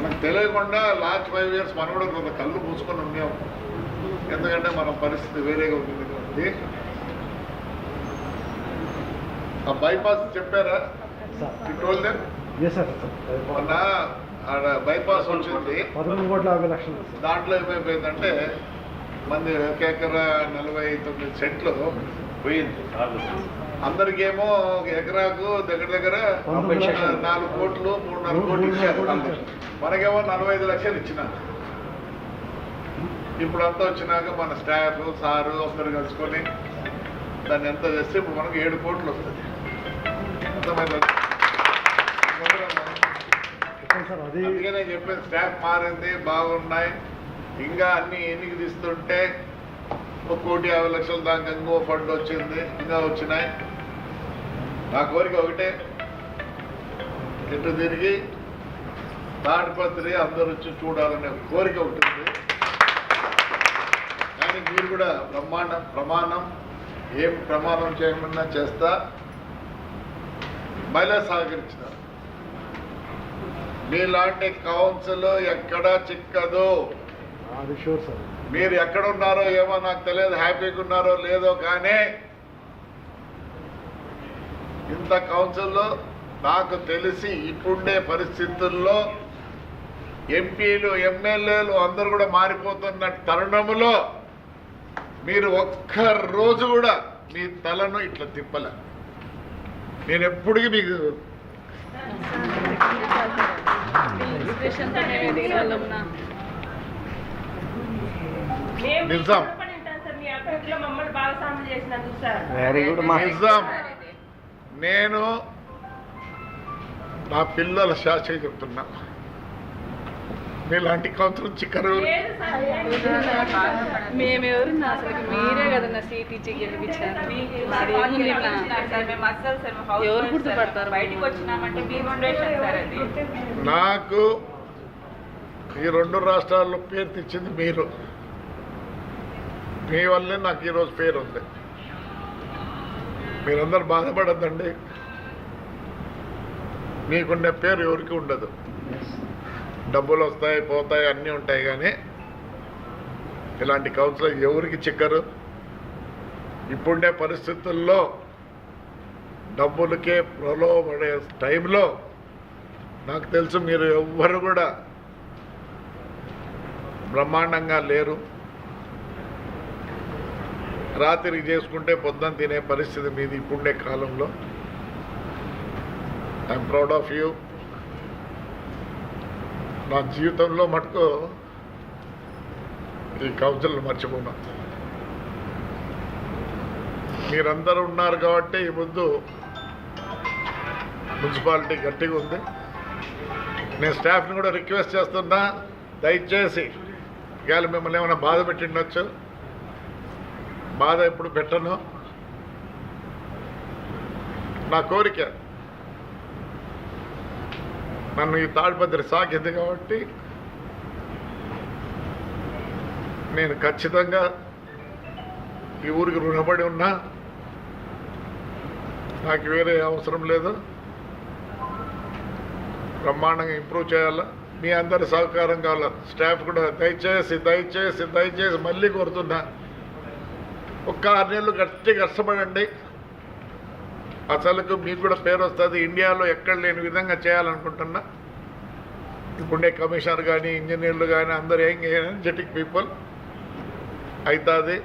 మనకు తెలియకుండా last 5 years మనం కూడా కొంత కళ్ళు మూసుకొని ఉన్నాం. ఎందుకంటే మన పరిస్థితి వేరేగా ఉంటుంది కాబట్టి. ఆ బైపాస్ చెప్పారా? మొన్న ఆడ బైపాస్ వచ్చింది 13,50,00,000. దాంట్లో ఏమైపోయిందంటే మంది 1 ఎకరా 49 సెంట్లు పోయింది. అందరికేమో 1 ఎకరాకు దగ్గర దగ్గర 4 కోట్లు 3.5 కోట్లు ఇచ్చారు. మనకేమో 45 లక్షలు ఇచ్చినారు. ఇప్పుడు అంతా వచ్చినాక మన స్టాఫ్ సారు అందరు కలుసుకొని దాన్ని ఎంత చేస్తే ఇప్పుడు మనకు 7 కోట్లు వస్తుంది. అందుకే నేను చెప్పాను, స్టాఫ్ మారింది, బాగున్నాయి. ఇంకా అన్ని ఎన్నిక తీస్తుంటే 1,50,00,000 దాకా ఇంకో ఫండ్ వచ్చింది, ఇంకా వచ్చినాయి. నా కోరిక ఒకటే, ఇటు తిరిగి తాడిపత్రి అందరూ వచ్చి చూడాలనే కోరిక ఉంటుంది. కానీ మీరు కూడా ప్రమాణం ఏం ప్రమాణం చేయమన్నా చేస్తా. మహిళా సహకరించినారు. మీలాంటి కౌన్సిల్ ఎక్కడా చిక్కదు. మీరు ఎక్కడున్నారో ఏమో నాకు తెలియదు, హ్యాపీగా ఉన్నారో లేదో, కానీ ఇంత కౌన్సిల్లో నాకు తెలిసి ఇప్పుండే పరిస్థితుల్లో ఎంపీలు ఎమ్మెల్యేలు అందరూ కూడా మారిపోతున్న తరుణంలో మీరు ఒక్క రోజు కూడా మీ తలను ఇట్లా తిప్పలే. నేను ఎప్పటికీ మీకు నిజాం నేను నా పిల్లల శాస్త్రి చెప్తున్నా, మీలాంటి కౌన్సిల్ చిక్కరు మేమెవరు అసలు మీరే కదన్నా సీట్ ఇచ్చి గెలిపించారు. ఎవరు గుర్తుపడతారు? బయటకు వచ్చినామంటే నాకు ఈ 2 రాష్ట్రాల్లో పేరు తెచ్చింది మీరు. మీ వల్లే నాకు ఈరోజు పేరు ఉంది. మీరందరూ బాధపడద్దండి. మీకుండే పేరు ఎవరికి ఉండదు. డబ్బులు వస్తాయి పోతాయి అన్నీ ఉంటాయి, కానీ ఇలాంటి కౌన్సిలర్ ఎవరికి చిక్కరు. ఇప్పుండే పరిస్థితుల్లో డబ్బులకే ప్రలోభపడే టైంలో నాకు తెలుసు మీరు ఎవ్వరు కూడా బ్రహ్మాండంగా లేరు. రాత్రికి చేసుకుంటే పొద్దున తినే పరిస్థితి మీది ఇప్పుండే కాలంలో. I'm proud of you. నా జీవితంలో మటుకు ఈ కౌన్సిల్ మర్చిపోయినా. మీరందరూ ఉన్నారు కాబట్టి ఈ ముందు మున్సిపాలిటీ గట్టిగా ఉంది. నేను స్టాఫ్ని కూడా రిక్వెస్ట్ చేస్తున్నా, దయచేసి ఇవాళ మిమ్మల్ని ఏమైనా బాధ పెట్టిండొచ్చు. బాధ ఎప్పుడు పెట్టను. నా కోరిక, నన్ను ఈ తాడిపత్రి సాకింది కాబట్టి నేను ఖచ్చితంగా ఈ ఊరికి రుణపడి ఉన్నా. నాకు వేరే అవసరం లేదు. బ్రహ్మాండంగా ఇంప్రూవ్ చేయాలా. మీ అందరి సహకారం కావాలా. స్టాఫ్ కూడా దయచేసి దయచేసి దయచేసి మళ్ళీ కోరుతున్నా, ఒక్క 6 నెలలు గట్టిగా కష్టపడండి. అసలుకు మీకు కూడా పేరు వస్తుంది. ఇండియాలో ఎక్కడ లేని విధంగా చేయాలనుకుంటున్నా. ఇప్పుడే కమిషనర్ కానీ ఇంజనీర్లు కానీ అందరూ ఎనర్జెటిక్ పీపుల్ అవుతుంది.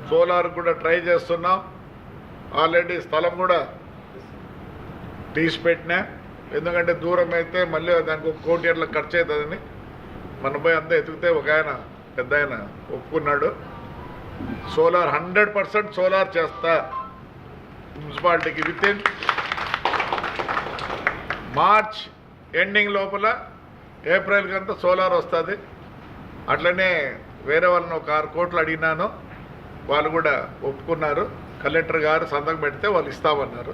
సోలార్ కూడా ట్రై చేస్తున్నాం. ఆల్రెడీ స్థలం కూడా తీసి పెట్టినా. ఎందుకంటే దూరం అయితే మళ్ళీ దానికి 1 కోటి అట్లా ఖర్చు అవుతుందని మన పోయి అంతా ఎతికితే ఒక ఆయన పెద్ద ఆయన ఒప్పుకున్నాడు. సోలార్ 100% సోలార్ చేస్తా మున్సిపాలిటీకి. వితిన్ మార్చ్ ఎండింగ్ లోపల ఏప్రిల్కి అంతా సోలార్ వస్తుంది. అట్లనే వేరే వాళ్ళని ఒక 6 కోట్లు అడిగినాను, వాళ్ళు కూడా ఒప్పుకున్నారు. కలెక్టర్ గారు సంతకం పెడితే వాళ్ళు ఇస్తామన్నారు.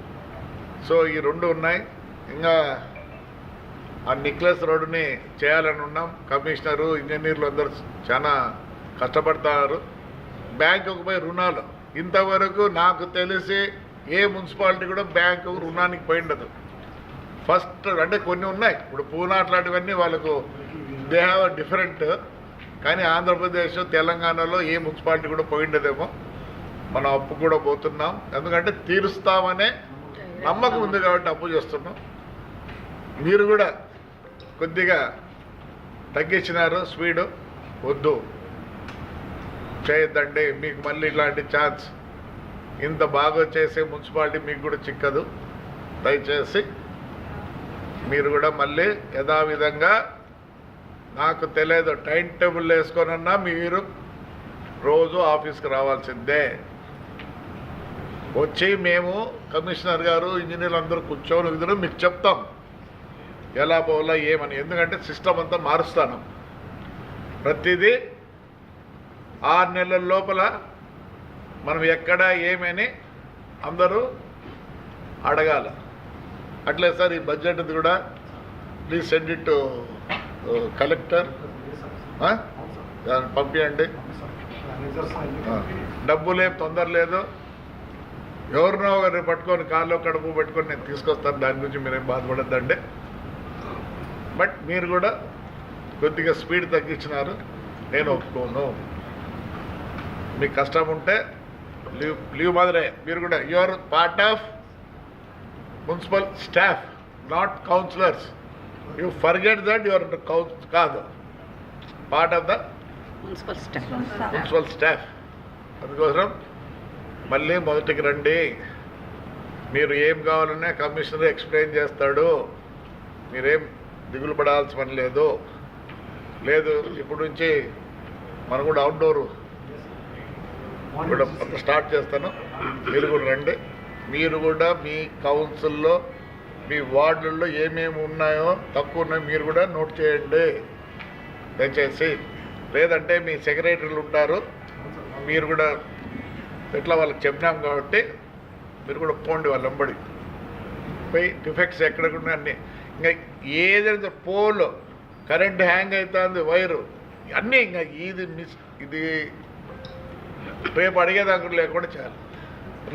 సో ఈ 2 ఉన్నాయి. ఇంకా ఆ నెక్లెస్ రోడ్డుని చేయాలని ఉన్నాం. కమిషనరు ఇంజనీర్లు అందరూ చాలా కష్టపడతారు. బ్యాంకుకు పోయి రుణాలు ఇంతవరకు నాకు తెలిసి ఏ మున్సిపాలిటీ కూడా బ్యాంకు రుణానికి పోయిండదు. ఫస్ట్ అంటే కొన్ని ఉన్నాయి ఇప్పుడు పూనా అట్లాంటివన్నీ వాళ్ళకు దే హ్యావ్ డిఫరెంట్, కానీ ఆంధ్రప్రదేశ్ తెలంగాణలో ఏ మున్సిపాలిటీ కూడా పోయిండేదేమో. మనం అప్పు కూడా పోతున్నాం, ఎందుకంటే తీరుస్తామనే నమ్మకం ఉంది కాబట్టి అప్పు చేస్తున్నాం. మీరు కూడా కొద్దిగా తగ్గించినారు స్పీడు, వద్దు చేయొద్దండి. మీకు మళ్ళీ ఇలాంటి ఛాన్స్ ఇంత బాగా చేసే మున్సిపాలిటీ మీకు కూడా చిక్కదు. దయచేసి మీరు కూడా మళ్ళీ యథావిధంగా, నాకు తెలియదు టైం టేబుల్ వేసుకొనన్నా మీరు రోజు ఆఫీస్కి రావాల్సిందే. వచ్చి మేము కమిషనర్ గారు ఇంజనీర్లు అందరూ కూర్చొని ఇద్దరు మీకు చెప్తాం ఎలా పోవాలా ఏమని. ఎందుకంటే సిస్టమ్ అంతా మారుస్తాను. ప్రతిదీ 6 నెలల లోపల మనం ఎక్కడ ఏమని అందరూ అడగాల. అట్లే సార్ ఈ బడ్జెట్ కూడా please send it to collector, దాన్ని పంపించండి. డబ్బులేం తొందర లేదు, ఎవరినో ఒకరిని పట్టుకొని కాళ్ళు కడుపు పెట్టుకొని నేను తీసుకొస్తాను, దాని గురించి మీరేం బాధపడద్దండి. బట్ మీరు కూడా కొద్దిగా స్పీడ్ తగ్గించినారు, నేను ఒప్పుకోను. మీకు కష్టం ఉంటే లీవ్ మాదిరే. మీరు కూడా your part of municipal staff, not councillors. You forget that your కాదు, part of the municipal staff. అందుకోసం మళ్ళీ మొదటికి రండి. మీరు ఏం కావాలన్నా కమిషనర్ ఎక్స్ప్లెయిన్ చేస్తాడు, మీరేం దిగులు పడాల్సిన పని లేదు. ఇప్పుడు నుంచి మనం కూడా అవుట్డోరు కూడా స్టార్ట్ చేస్తాను. మీరు కూడా రండి. మీరు కూడా మీ కౌన్సిల్లో మీ వార్డుల్లో ఏమేమి ఉన్నాయో తక్కువ ఉన్నాయో మీరు కూడా నోట్ చేయండి దయచేసి. లేదంటే మీ సెక్రటరీలు ఉంటారు, మీరు కూడా ఎట్లా వాళ్ళకి చెప్పినాం కాబట్టి మీరు కూడా పోండి వాళ్ళ వెంబడి పోయి డిఫెక్ట్స్ ఎక్కడకుండా అన్నీ. ఇంకా ఏదైనా పోల్ కరెంట్ హ్యాంగ్ అవుతుంది, వైరు అన్నీ ఇంకా ఇది రేపు అడిగేదానికి లేకుండా చాలు.